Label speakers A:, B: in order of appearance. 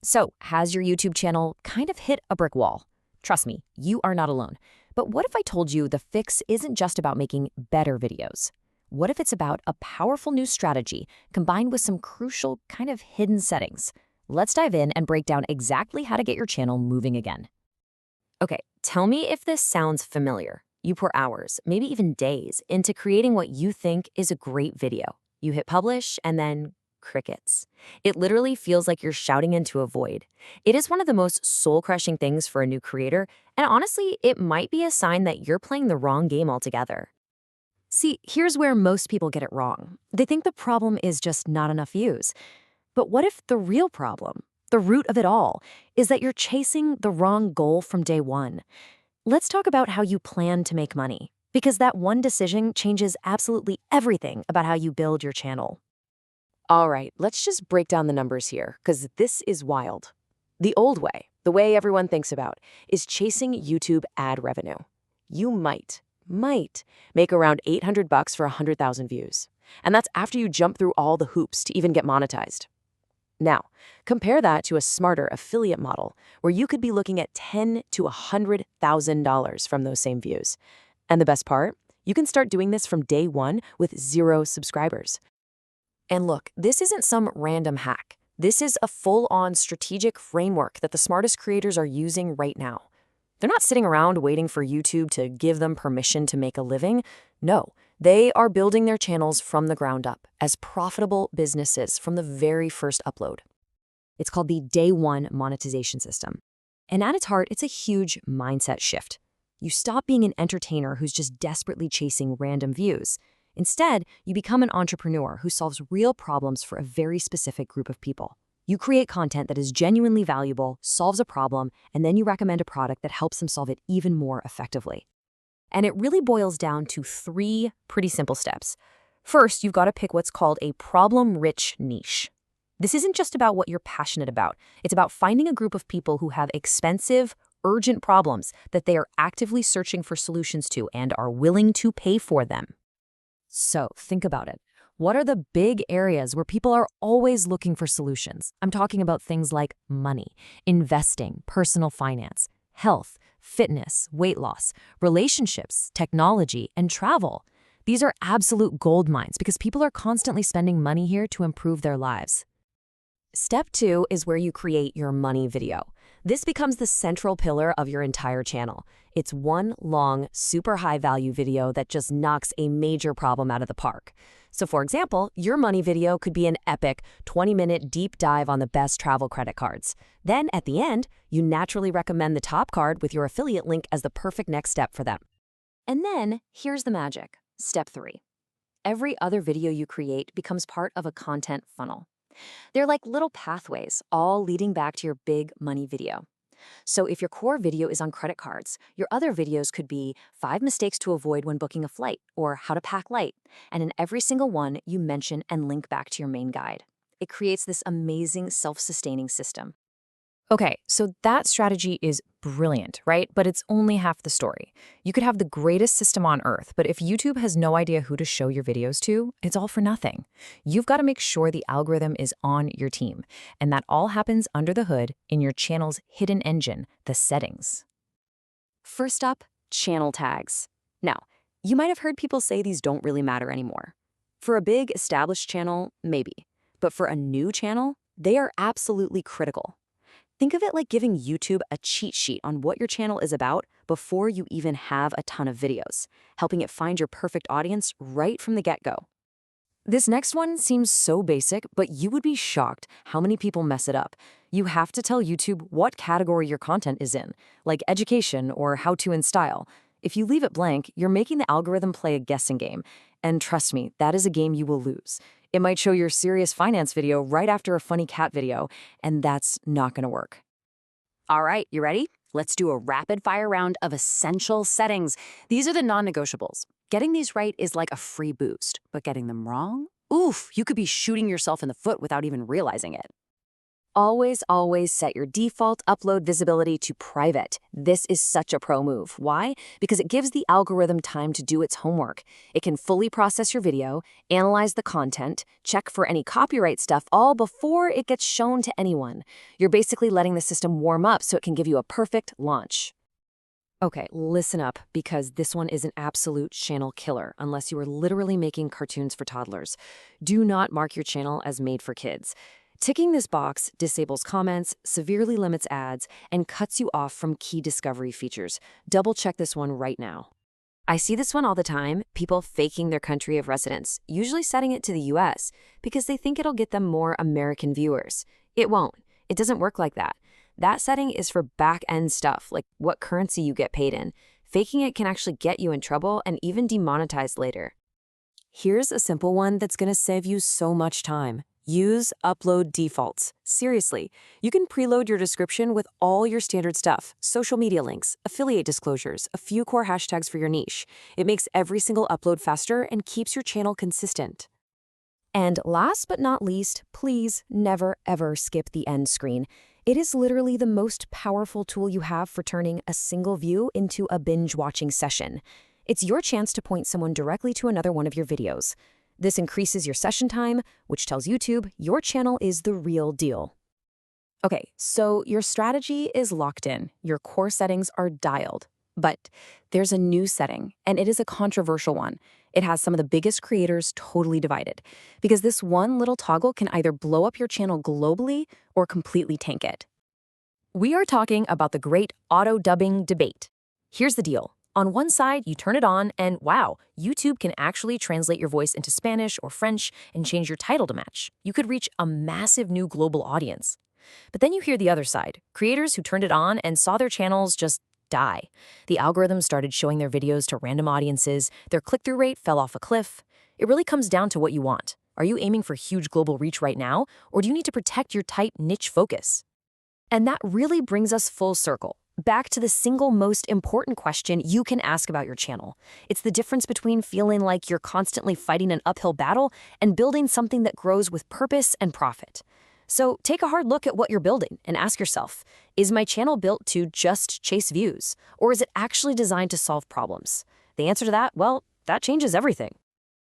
A: So, has your YouTube channel kind of hit a brick wall? Trust me, you are not alone. But what if I told you the fix isn't just about making better videos? What if it's about a powerful new strategy combined with some crucial, kind of hidden settings? Let's dive in and break down exactly how to get your channel moving again. Okay, tell me if this sounds familiar. You pour hours, maybe even days, into creating what you think is a great video. You hit publish and then crickets. It literally feels like you're shouting into a void. It is one of the most soul-crushing things for a new creator, and honestly, it might be a sign that you're playing the wrong game altogether. See, here's where most people get it wrong. They think the problem is just not enough views. But what if the real problem, the root of it all, is that you're chasing the wrong goal from day one? Let's talk about how you plan to make money, because that one decision changes absolutely everything about how you build your channel. All right, let's just break down the numbers here, because this is wild. The old way, the way everyone thinks about, is chasing YouTube ad revenue. You might make around $800 for 100,000 views. And that's after you jump through all the hoops to even get monetized. Now, compare that to a smarter affiliate model where you could be looking at $10,000 to $100,000 from those same views. And the best part? You can start doing this from day one with 0 subscribers. And look, this isn't some random hack. This is a full-on strategic framework that the smartest creators are using right now. They're not sitting around waiting for YouTube to give them permission to make a living. No, they are building their channels from the ground up as profitable businesses from the very first upload. It's called the Day One monetization system. And at its heart, it's a huge mindset shift. You stop being an entertainer who's just desperately chasing random views. Instead, you become an entrepreneur who solves real problems for a very specific group of people. You create content that is genuinely valuable, solves a problem, and then you recommend a product that helps them solve it even more effectively. And it really boils down to 3 pretty simple steps. First, you've got to pick what's called a problem-rich niche. This isn't just about what you're passionate about. It's about finding a group of people who have expensive, urgent problems that they are actively searching for solutions to and are willing to pay for them. So, think about it. What are the big areas where people are always looking for solutions? I'm talking about things like money, investing, personal finance, health, fitness, weight loss, relationships, technology, and travel. These are absolute gold mines because people are constantly spending money here to improve their lives. Step 2 is where you create your money video. This becomes the central pillar of your entire channel. It's one long, super high-value video that just knocks a major problem out of the park. So for example, your money video could be an epic 20-minute deep dive on the best travel credit cards. Then at the end, you naturally recommend the top card with your affiliate link as the perfect next step for them. And then here's the magic. Step 3. Every other video you create becomes part of a content funnel. They're like little pathways, all leading back to your big money video. So if your core video is on credit cards, your other videos could be 5 mistakes to avoid when booking a flight or how to pack light. And in every single one, you mention and link back to your main guide. It creates this amazing self-sustaining system. Okay, so that strategy is brilliant, right? But it's only half the story. You could have the greatest system on earth, but if YouTube has no idea who to show your videos to, it's all for nothing. You've got to make sure the algorithm is on your team, and that all happens under the hood in your channel's hidden engine, the settings. First up, channel tags. Now, you might have heard people say these don't really matter anymore. For a big established channel, maybe. But for a new channel, they are absolutely critical. Think of it like giving YouTube a cheat sheet on what your channel is about before you even have a ton of videos, helping it find your perfect audience right from the get-go. This next one seems so basic, but you would be shocked how many people mess it up. You have to tell YouTube what category your content is in, like education or how-to and style. If you leave it blank, you're making the algorithm play a guessing game. And trust me, that is a game you will lose. It might show your serious finance video right after a funny cat video, and that's not going to work. All right, you ready? Let's do a rapid-fire round of essential settings. These are the non-negotiables. Getting these right is like a free boost, but getting them wrong? Oof, you could be shooting yourself in the foot without even realizing it. always set your default upload visibility to private. This is such a pro move. Why? Because it gives the algorithm time to do its homework. It can fully process your video, analyze the content, check for any copyright stuff, all before it gets shown to anyone. You're basically letting the system warm up so it can give you a perfect launch. Okay, listen up, because this one is an absolute channel killer, unless you are literally making cartoons for toddlers. Do not mark your channel as made for kids. Ticking this box disables comments, severely limits ads, and cuts you off from key discovery features. Double check this one right now. I see this one all the time, people faking their country of residence, usually setting it to the US, because they think it'll get them more American viewers. It won't. It doesn't work like that. That setting is for back-end stuff, like what currency you get paid in. Faking it can actually get you in trouble and even demonetized later. Here's a simple one that's going to save you so much time. Use upload defaults. Seriously, you can preload your description with all your standard stuff, social media links, affiliate disclosures, a few core hashtags for your niche. It makes every single upload faster and keeps your channel consistent. And last but not least, please never ever skip the end screen. It is literally the most powerful tool you have for turning a single view into a binge-watching session. It's your chance to point someone directly to another one of your videos. This increases your session time, which tells YouTube your channel is the real deal. Okay, so your strategy is locked in. Your core settings are dialed. But there's a new setting, and it is a controversial one. It has some of the biggest creators totally divided, because this one little toggle can either blow up your channel globally or completely tank it. We are talking about the great auto-dubbing debate. Here's the deal. On one side, you turn it on, and wow, YouTube can actually translate your voice into Spanish or French and change your title to match. You could reach a massive new global audience. But then you hear the other side, creators who turned it on and saw their channels just die. The algorithm started showing their videos to random audiences, their click-through rate fell off a cliff. It really comes down to what you want. Are you aiming for huge global reach right now, or do you need to protect your tight niche focus? And that really brings us full circle, back to the single most important question you can ask about your channel. It's the difference between feeling like you're constantly fighting an uphill battle and building something that grows with purpose and profit. So take a hard look at what you're building and ask yourself, is my channel built to just chase views, or is it actually designed to solve problems? The answer to that, well, that changes everything.